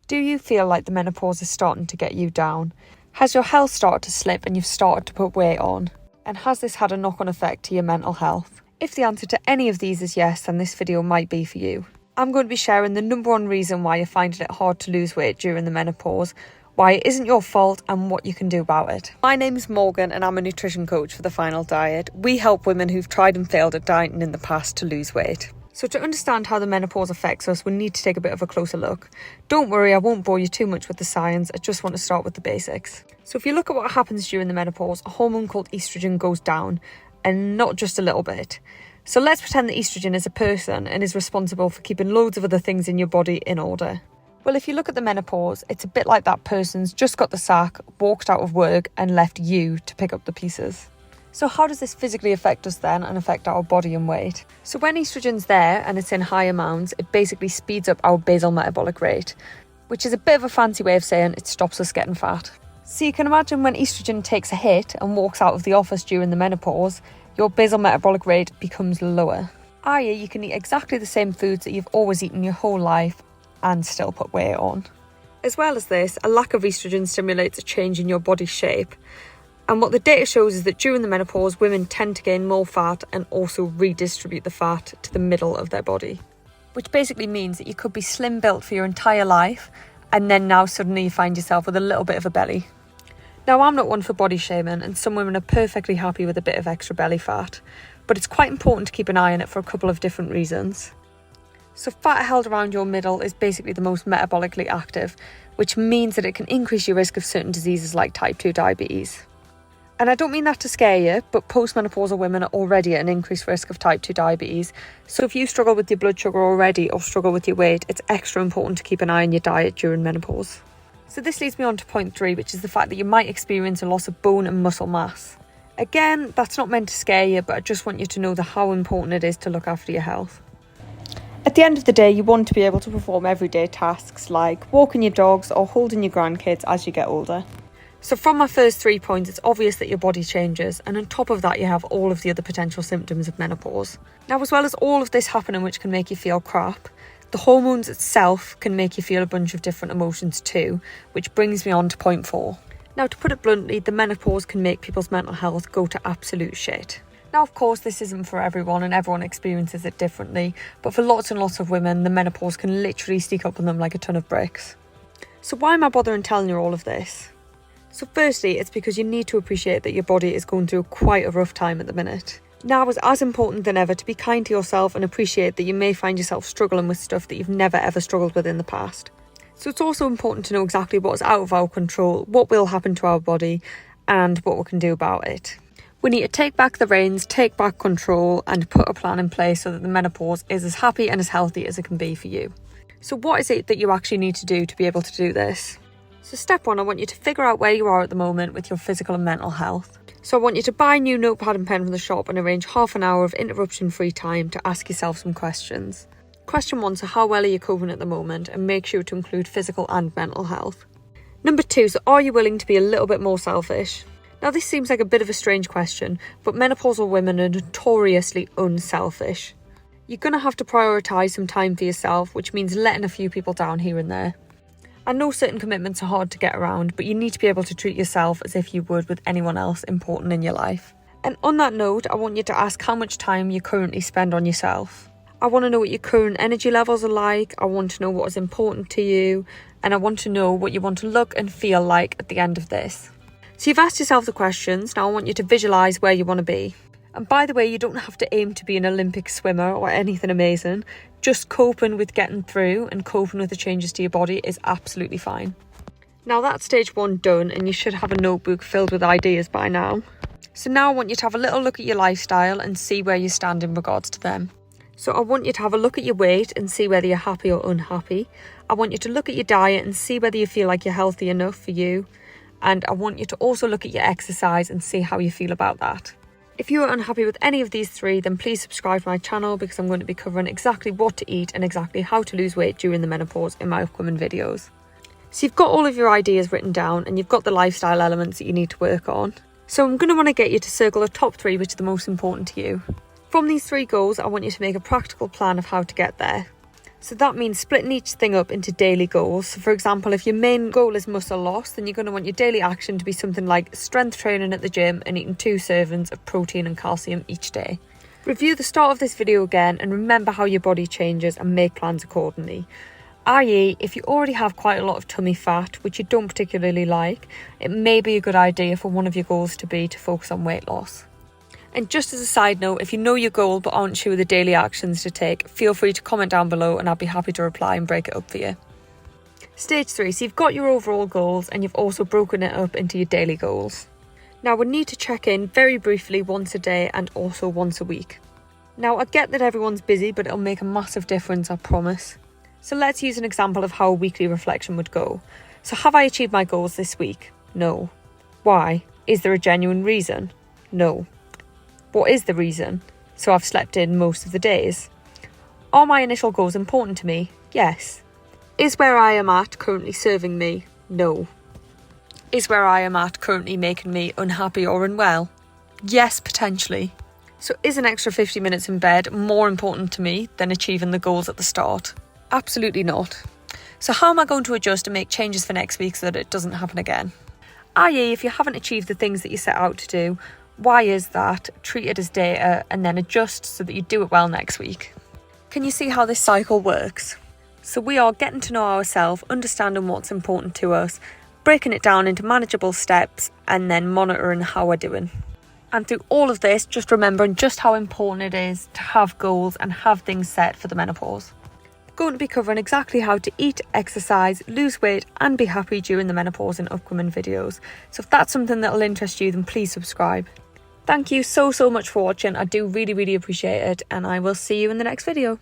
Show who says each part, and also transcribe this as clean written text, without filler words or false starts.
Speaker 1: Do you feel like the menopause is starting to get you down? Has your health started to slip and you've started to put weight on? And has this had a knock-on effect to your mental health? If the answer to any of these is yes, then this video might be for you. I'm going to be sharing the number one reason why you're finding it hard to lose weight during the menopause, why it isn't your fault, and what you can do about it. My name's Morgan and I'm a nutrition coach for The Final Diet. We help women who've tried and failed at dieting in the past to lose weight. So to understand how the menopause affects us, we need to take a bit of a closer look. Don't worry, I won't bore you too much with the science, I just want to start with the basics. So if you look at what happens during the menopause, a hormone called estrogen goes down, and not just a little bit. So let's pretend that estrogen is a person and is responsible for keeping loads of other things in your body in order. Well, if you look at the menopause, it's a bit like that person's just got the sack, walked out of work and left you to pick up the pieces. So how does this physically affect us then and affect our body and weight? So when estrogen's there and it's in high amounts, it basically speeds up our basal metabolic rate, which is a bit of a fancy way of saying it stops us getting fat. So you can imagine when estrogen takes a hit and walks out of the office during the menopause, your basal metabolic rate becomes lower. I.e., you can eat exactly the same foods that you've always eaten your whole life and still put weight on. As well as this, a lack of estrogen stimulates a change in your body shape. And what the data shows is that during the menopause, women tend to gain more fat and also redistribute the fat to the middle of their body. Which basically means that you could be slim built for your entire life and then now suddenly you find yourself with a little bit of a belly. Now, I'm not one for body shaming and some women are perfectly happy with a bit of extra belly fat, but it's quite important to keep an eye on it for a couple of different reasons. So fat held around your middle is basically the most metabolically active, which means that it can increase your risk of certain diseases like type 2 diabetes. And I don't mean that to scare you, but postmenopausal women are already at an increased risk of type 2 diabetes. So if you struggle with your blood sugar already or struggle with your weight, it's extra important to keep an eye on your diet during menopause. So this leads me on to point 3, which is the fact that you might experience a loss of bone and muscle mass. Again, that's not meant to scare you, but I just want you to know how important it is to look after your health. At the end of the day, you want to be able to perform everyday tasks like walking your dogs or holding your grandkids as you get older. So from my first 3 points, it's obvious that your body changes, and on top of that you have all of the other potential symptoms of menopause. Now, as well as all of this happening which can make you feel crap, the hormones itself can make you feel a bunch of different emotions too, which brings me on to point 4. Now, to put it bluntly, the menopause can make people's mental health go to absolute shit. Now, of course, this isn't for everyone and everyone experiences it differently, but for lots and lots of women, the menopause can literally sneak up on them like a ton of bricks. So why am I bothering telling you all of this? So firstly, it's because you need to appreciate that your body is going through quite a rough time at the minute. Now is as important than ever to be kind to yourself and appreciate that you may find yourself struggling with stuff that you've never ever struggled with in the past. So it's also important to know exactly what is out of our control, what will happen to our body, and what we can do about it. We need to take back the reins, take back control, and put a plan in place so that the menopause is as happy and as healthy as it can be for you. So what is it that you actually need to do to be able to do this? So step 1, I want you to figure out where you are at the moment with your physical and mental health. So I want you to buy a new notepad and pen from the shop and arrange half an hour of interruption-free time to ask yourself some questions. Question 1, so how well are you coping at the moment, and make sure to include physical and mental health. Number 2, so are you willing to be a little bit more selfish? Now, this seems like a bit of a strange question, but menopausal women are notoriously unselfish. You're going to have to prioritise some time for yourself, which means letting a few people down here and there. I know certain commitments are hard to get around, but you need to be able to treat yourself as if you would with anyone else important in your life. And on that note, I want you to ask how much time you currently spend on yourself. I want to know what your current energy levels are like, I want to know what is important to you, and I want to know what you want to look and feel like at the end of this. So you've asked yourself the questions, now I want you to visualise where you want to be. And by the way, you don't have to aim to be an Olympic swimmer or anything amazing. Just coping with getting through and coping with the changes to your body is absolutely fine. Now that's stage 1 done, and you should have a notebook filled with ideas by now. So now I want you to have a little look at your lifestyle and see where you stand in regards to them. So I want you to have a look at your weight and see whether you're happy or unhappy. I want you to look at your diet and see whether you feel like you're healthy enough for you. And I want you to also look at your exercise and see how you feel about that. If you are unhappy with any of these 3, then please subscribe to my channel, because I'm going to be covering exactly what to eat and exactly how to lose weight during the menopause in my upcoming videos. So you've got all of your ideas written down and you've got the lifestyle elements that you need to work on. So I'm going to want to get you to circle the top 3 which are the most important to you. From these 3 goals, I want you to make a practical plan of how to get there. So that means splitting each thing up into daily goals. So for example, if your main goal is muscle loss, then you're going to want your daily action to be something like strength training at the gym and eating 2 servings of protein and calcium each day. Review the start of this video again and remember how your body changes and make plans accordingly. i.e., if you already have quite a lot of tummy fat, which you don't particularly like, it may be a good idea for one of your goals to be to focus on weight loss. And just as a side note, if you know your goal but aren't sure the daily actions to take, feel free to comment down below and I'll be happy to reply and break it up for you. Stage 3, so you've got your overall goals and you've also broken it up into your daily goals. Now we need to check in very briefly once a day and also once a week. Now I get that everyone's busy, but it'll make a massive difference, I promise. So let's use an example of how a weekly reflection would go. So have I achieved my goals this week? No. Why? Is there a genuine reason? No. What is the reason? So I've slept in most of the days. Are my initial goals important to me? Yes. Is where I am at currently serving me? No. Is where I am at currently making me unhappy or unwell? Yes, potentially. So is an extra 50 minutes in bed more important to me than achieving the goals at the start? Absolutely not. So how am I going to adjust and make changes for next week so that it doesn't happen again? i.e., if you haven't achieved the things that you set out to do, why is that? Treat it as data and then adjust so that you do it well next week. Can you see how this cycle works? So we are getting to know ourselves, understanding what's important to us, breaking it down into manageable steps and then monitoring how we're doing. And through all of this, just remembering just how important it is to have goals and have things set for the menopause. I'm going to be covering exactly how to eat, exercise, lose weight and be happy during the menopause in upcoming videos. So if that's something that will interest you, then please subscribe. Thank you so much for watching. I do really appreciate it and I will see you in the next video.